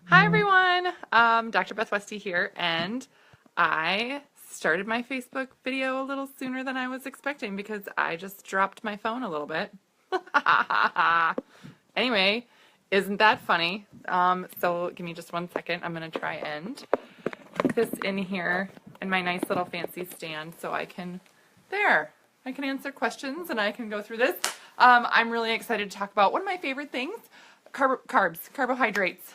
Hi everyone, Dr. Beth Westy here, and I started my Facebook video a little sooner than I was expecting because I just dropped my phone a little bit. Anyway, isn't that funny? So give me just 1 second. I'm going to try and put this in here in my nice little fancy stand so I can answer questions and I can go through this. I'm really excited to talk about one of my favorite things, carbs, carbohydrates.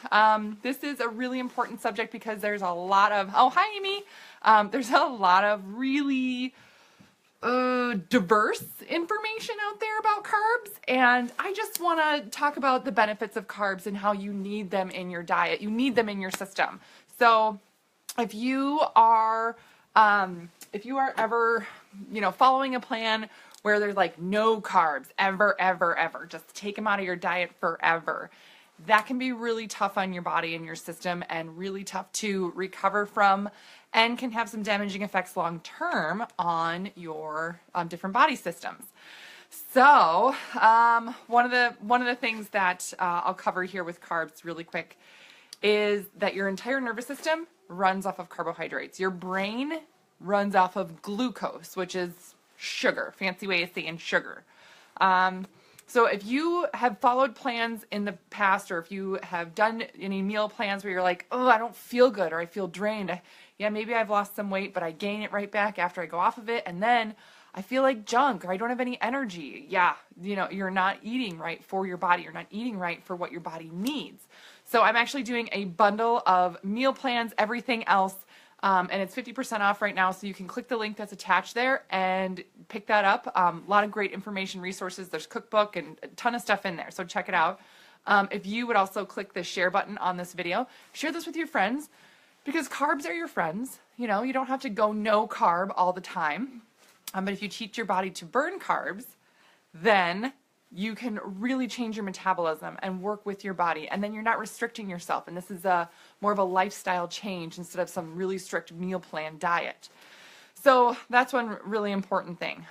This is a really important subject because there's a lot of, oh, hi, Amy. There's a lot of really diverse information out there about carbs, and I just want to talk about the benefits of carbs and how you need them in your diet. You need them in your system. So if you are ever, following a plan where there's like no carbs ever, just take them out of your diet forever, that can be really tough on your body and your system and really tough to recover from, and can have some damaging effects long term on your different body systems. So one of the things that I'll cover here with carbs really quick is that your entire nervous system runs off of carbohydrates. Your brain runs off of glucose, which is sugar, fancy way of saying sugar. So if you have followed plans in the past, or if you have done any meal plans where you're like, oh, I don't feel good, or I feel drained. Yeah, maybe I've lost some weight, but I gain it right back after I go off of it. And then I feel like junk, or I don't have any energy. Yeah, you're not eating right for your body. You're not eating right for what your body needs. So I'm actually doing a bundle of meal plans, everything else, and it's 50% off right now, so you can click the link that's attached there and pick that up. A lot of great information, resources. There's cookbook and a ton of stuff in there, so check it out. If you would also click the share button on this video, share this with your friends, because carbs are your friends. You don't have to go no carb all the time, but if you teach your body to burn carbs, then you can really change your metabolism and work with your body, and then you're not restricting yourself, and this is more of a lifestyle change instead of some really strict meal plan diet. So that's one really important thing.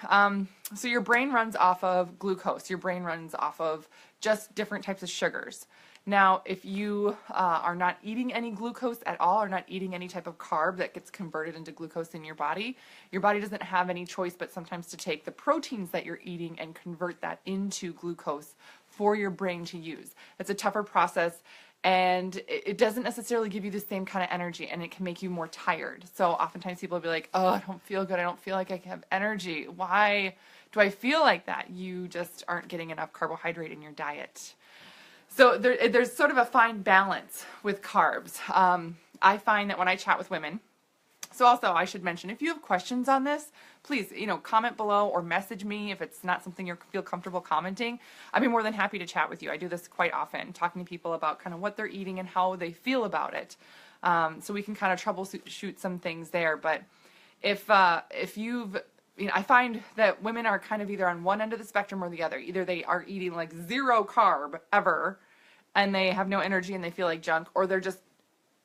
So your brain runs off of glucose. Your brain runs off of just different types of sugars. Now, if you are not eating any glucose at all, or not eating any type of carb that gets converted into glucose in your body doesn't have any choice but sometimes to take the proteins that you're eating and convert that into glucose for your brain to use. It's a tougher process, and it doesn't necessarily give you the same kind of energy, and it can make you more tired. So oftentimes people will be like, oh, I don't feel good. I don't feel like I have energy. Why do I feel like that? You just aren't getting enough carbohydrate in your diet. So there's sort of a fine balance with carbs. I find that when I chat with women, so also I should mention, if you have questions on this, please, comment below or message me if it's not something you feel comfortable commenting. I'd be more than happy to chat with you. I do this quite often, talking to people about kind of what they're eating and how they feel about it. So we can kind of troubleshoot some things there. But if you've, I find that women are kind of either on one end of the spectrum or the other. Either they are eating like zero carb ever, and they have no energy and they feel like junk, or they're just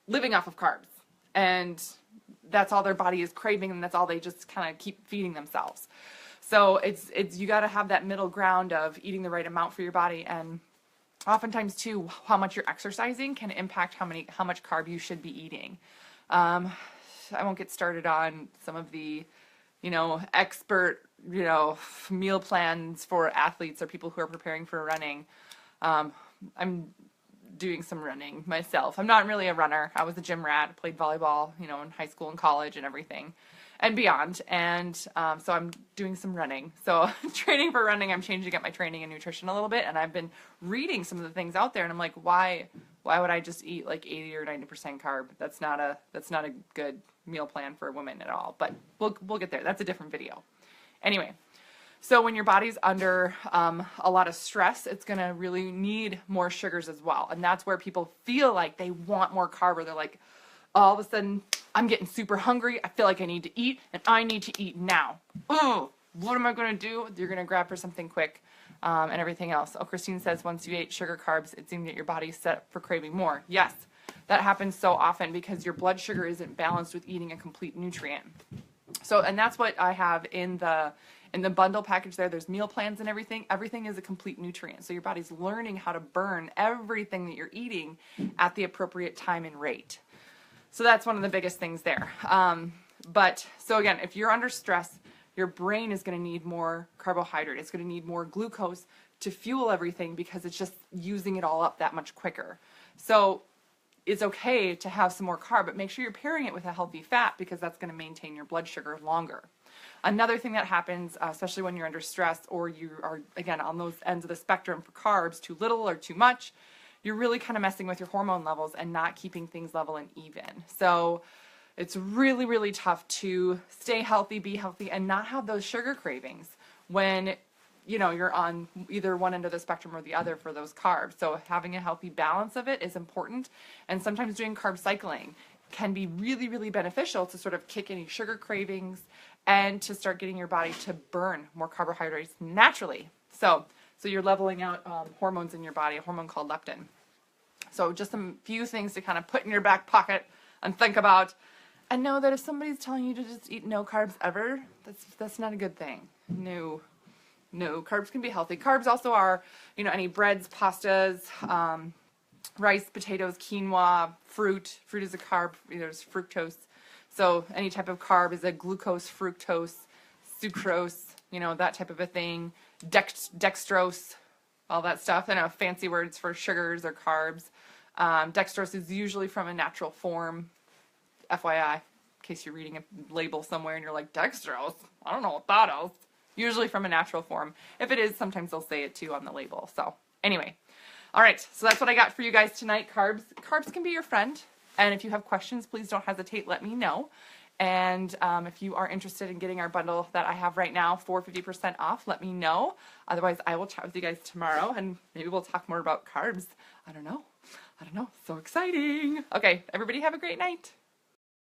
living off of carbs, and that's all their body is craving, and that's all they just kind of keep feeding themselves. So it's you got to have that middle ground of eating the right amount for your body, and oftentimes too, how much you're exercising can impact how much carb you should be eating. I won't get started on some of the expert meal plans for athletes or people who are preparing for running. I'm doing some running myself. I'm not really a runner. I was a gym rat, played volleyball, in high school and college and everything and beyond. And so I'm doing some running. So training for running, I'm changing up my training and nutrition a little bit. And I've been reading some of the things out there, and I'm like, why would I just eat like 80 or 90% carb? That's not a good meal plan for a woman at all. But we'll get there. That's a different video. Anyway. So when your body's under a lot of stress, it's going to really need more sugars as well. And that's where people feel like they want more carb, or they're like, all of a sudden, I'm getting super hungry. I feel like I need to eat, and I need to eat now. Oh, what am I going to do? You're going to grab for something quick and everything else. Oh, Christine says once you ate sugar carbs, it seemed that your body's set up for craving more. Yes, that happens so often because your blood sugar isn't balanced with eating a complete nutrient. So, and that's what I have in the In the bundle package there's meal plans and everything. Everything is a complete nutrient. So your body's learning how to burn everything that you're eating at the appropriate time and rate. So that's one of the biggest things there. So again, if you're under stress, your brain is going to need more carbohydrate. It's going to need more glucose to fuel everything because it's just using it all up that much quicker. So it's okay to have some more carb, but make sure you're pairing it with a healthy fat because that's going to maintain your blood sugar longer. Another thing that happens, especially when you're under stress or you are, again, on those ends of the spectrum for carbs, too little or too much, you're really kind of messing with your hormone levels and not keeping things level and even. So it's really, really tough to stay healthy, be healthy, and not have those sugar cravings when you're on either one end of the spectrum or the other for those carbs. So having a healthy balance of it is important. And sometimes doing carb cycling can be really, really beneficial to sort of kick any sugar cravings and to start getting your body to burn more carbohydrates naturally. So you're leveling out hormones in your body, a hormone called leptin. So just some few things to kind of put in your back pocket and think about. And know that if somebody's telling you to just eat no carbs ever, that's not a good thing. No, carbs can be healthy. Carbs also are, any breads, pastas, rice, potatoes, quinoa, fruit. Fruit is a carb. There's fructose. So any type of carb is a glucose, fructose, sucrose, that type of a thing. Dextrose, all that stuff. I know fancy words for sugars or carbs. Dextrose is usually from a natural form. FYI, in case you're reading a label somewhere and you're like, dextrose? I don't know what that is. Usually from a natural form. If it is, sometimes they'll say it too on the label. So anyway, all right, so that's what I got for you guys tonight. Carbs can be your friend. And if you have questions, please don't hesitate. Let me know. And if you are interested in getting our bundle that I have right now for 50% off, let me know. Otherwise, I will chat with you guys tomorrow and maybe we'll talk more about carbs. I don't know. So exciting. Okay, everybody have a great night.